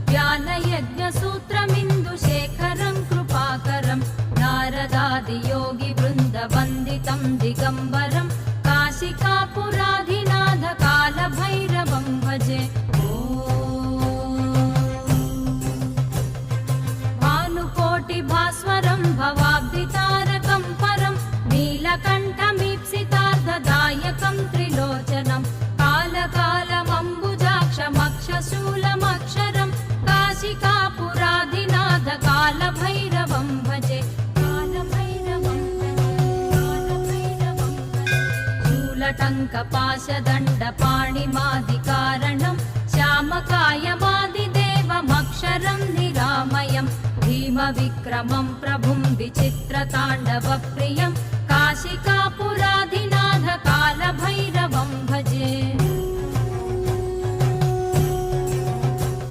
ज्ञानयज्ञसूत्रमिन्दुशेखरं कृपाकरं नारदादियोगिवृन्दवन्दितं दिगम्बरं काशिकापुराधिनाथ कालभैरवं भजे। भानुकोटिभास्वरं भवाब्धितारकं परं नीलकण्ठमीप्सितार्थदायकं त्रिलोचनं कालकालमम्बुजाक्षमक्षशूलमक्षरं काशिकापुराधिनाथ कालभैरवं भजे। शूलटङ्कपाशदण्डपाणिमादिकारणं श्यामकायमादिदेवमक्षरं निरामयं भीमविक्रमं प्रभुं विचित्रताण्डवप्रियं काशिकापुराधिनाथ कालभैरवं भजे।